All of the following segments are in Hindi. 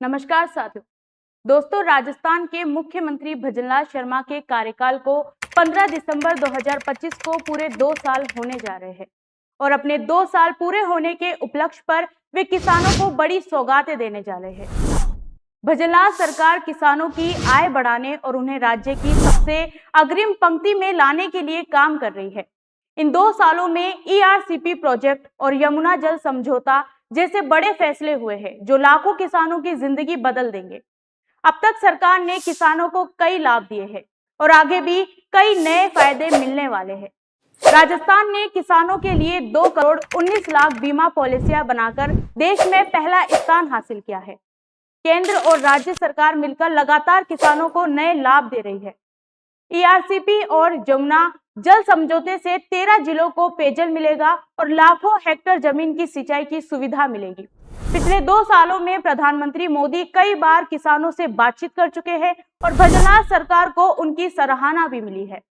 नमस्कार साथियों। दोस्तों, राजस्थान के मुख्यमंत्री भजनलाल शर्मा के कार्यकाल को 15 दिसंबर 2025 को पूरे 2 साल होने जा रहे हैं और अपने 2 साल पूरे होने के उपलक्ष्य पर वे किसानों को बड़ी सौगातें देने जा रहे हैं। भजनलाल सरकार किसानों की आय बढ़ाने और उन्हें राज्य की सबसे अग्रिम पंक्ति में लाने के लिए काम कर रही है। इन 2 सालों में ERCP प्रोजेक्ट और यमुना जल समझौता जैसे बड़े फैसले हुए हैं जो लाखों किसानों की जिंदगी बदल देंगे। अब तक सरकार ने किसानों को कई लाभ दिए हैं और आगे भी कई नए फायदे मिलने वाले हैं। राजस्थान ने किसानों के लिए 2 करोड़ 19 लाख बीमा पॉलिसियां बनाकर देश में पहला स्थान हासिल किया है। केंद्र और राज्य सरकार मिलकर लगातार किसानों को नए लाभ दे रही है। ERCP और यमुना जल समझौते से 13 जिलों को पेयजल मिलेगा और लाखों हेक्टेयर जमीन की सिंचाई की सुविधा मिलेगी। पिछले 2 सालों में प्रधानमंत्री मोदी कई बार किसानों से बातचीत कर चुके हैं और भजनलाल सरकार को उनकी सराहना भी मिली है।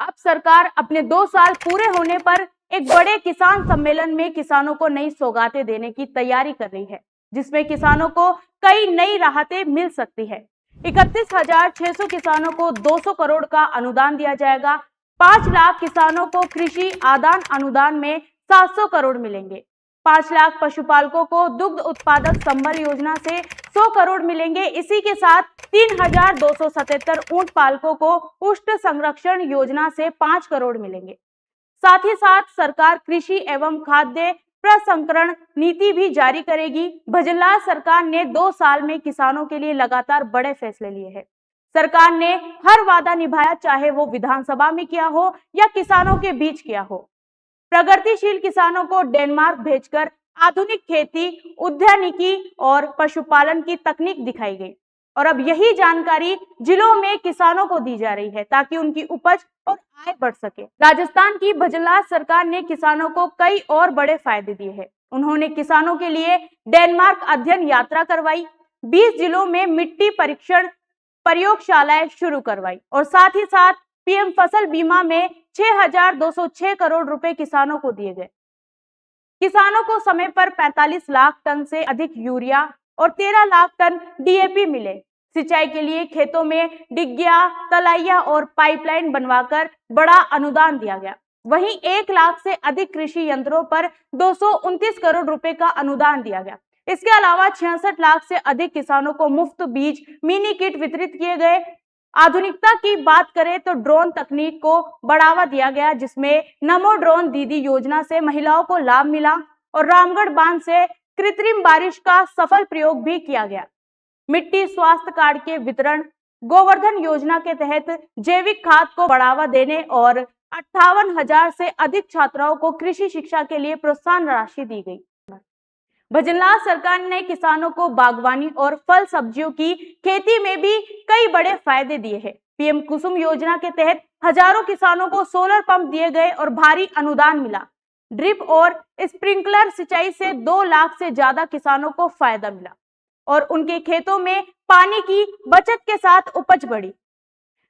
अब सरकार अपने 2 साल पूरे होने पर एक बड़े किसान सम्मेलन में किसानों को नई सौगातें देने की तैयारी कर रही है, जिसमें किसानों को कई नई राहतें मिल सकती है। 31,600 किसानों को 200 करोड़ का अनुदान दिया जाएगा। 5 लाख किसानों को कृषि आदान अनुदान में 700 करोड़ मिलेंगे। 5 लाख पशुपालकों को दुग्ध उत्पादक संबल योजना से 100 करोड़ मिलेंगे। इसी के साथ 3,277 ऊंट पालकों को पुष्ट संरक्षण योजना से 5 करोड़ मिलेंगे। साथ ही साथ सरकार कृषि एवं खाद्य प्रसंस्करण नीति भी जारी करेगी। भजनलाल सरकार ने 2 साल में किसानों के लिए लगातार बड़े फैसले लिए हैं। सरकार ने हर वादा निभाया, चाहे वो विधानसभा में किया हो या किसानों के बीच किया हो। प्रगतिशील किसानों को डेनमार्क भेजकर आधुनिक खेती, उद्यानिकी और पशुपालन की तकनीक दिखाई गई और अब यही जानकारी जिलों में किसानों को दी जा रही है ताकि उनकी उपज और आय बढ़ सके। राजस्थान की भजनलाल सरकार ने किसानों को कई और बड़े फायदे दिए हैं। उन्होंने किसानों के लिए डेनमार्क अध्ययन यात्रा करवाई, 20 जिलों में मिट्टी परीक्षण प्रयोगशालाएं शुरू करवाई और साथ ही साथ PM फसल बीमा में 6,206 करोड़ रुपए किसानों को दिए गए। किसानों को समय पर 45 लाख टन से अधिक यूरिया और 13 लाख टन DAP मिले। सिंचाई के लिए खेतों में डिग्गिया, तलाइया और पाइपलाइन बनवाकर बड़ा अनुदान दिया गया। वहीं 1 लाख से अधिक कृषि यंत्रों पर 229 करोड़ रुपए का अनुदान दिया गया। इसके अलावा 66 लाख से अधिक किसानों को मुफ्त बीज, मिनी किट वितरित किए गए। आधुनिकता की बात करें तो ड्रोन तकनीक को बढ़ावा दिया गया, जिसमें नमो ड्रोन दीदी योजना से महिलाओं को लाभ मिला और रामगढ़ बांध से कृत्रिम बारिश का सफल प्रयोग भी किया गया। मिट्टी स्वास्थ्य कार्ड के वितरण, गोवर्धन योजना के तहत जैविक खाद को बढ़ावा देने और 58,000 से अधिक छात्राओं को कृषि शिक्षा के लिए प्रोत्साहन राशि दी गई। भजनलाल सरकार ने किसानों को बागवानी और फल सब्जियों की खेती में भी कई बड़े फायदे दिए हैं। PM कुसुम योजना के तहत हजारों किसानों को सोलर पंप दिए गए और भारी अनुदान मिला। ड्रिप और स्प्रिंकलर सिंचाई से 2 लाख से ज्यादा किसानों को फायदा मिला और उनके खेतों में पानी की बचत के साथ उपज बढ़ी।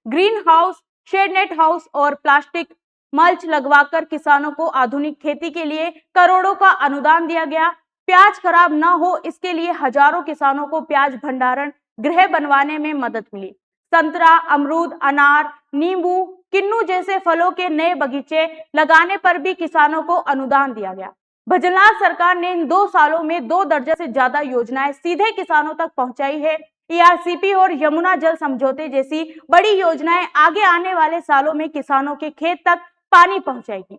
Greenhouse, shed net house और प्लास्टिक मल्च लगवाकर किसानों को आधुनिक खेती के लिए करोड़ों का अनुदान दिया गया। प्याज खराब न हो, इसके लिए हजारों किसानों को प्याज भंडारण गृह बनवाने में मदद मिली। संतरा, अमरूद, अनार, नींबू, किन्नू जैसे फलों के नए बगीचे लगाने पर भी किसानों को अनुदान दिया गया। भजनलाल सरकार ने इन 2 सालों में 2 दर्जन से ज्यादा योजनाएं सीधे किसानों तक पहुंचाई है। ERCP और यमुना जल समझौते जैसी बड़ी योजनाएं आगे आने वाले सालों में किसानों के खेत तक पानी पहुंचाएगी।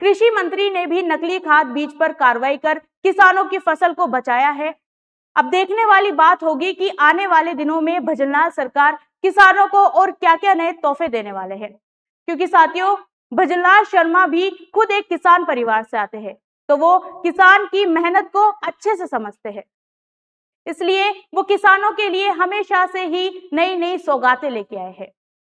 कृषि मंत्री ने भी नकली खाद बीज पर कार्रवाई कर किसानों की फसल को बचाया है। अब देखने वाली बात होगी कि आने वाले दिनों में भजनलाल सरकार किसानों को और क्या-क्या नए तोहफे देने वाले हैं, क्योंकि साथियों, भजनलाल शर्मा भी खुद एक किसान परिवार से आते हैं, तो वो किसान की मेहनत को अच्छे से समझते हैं। इसलिए वो किसानों के लिए हमेशा से ही नई नई सौगातें लेके आए हैं।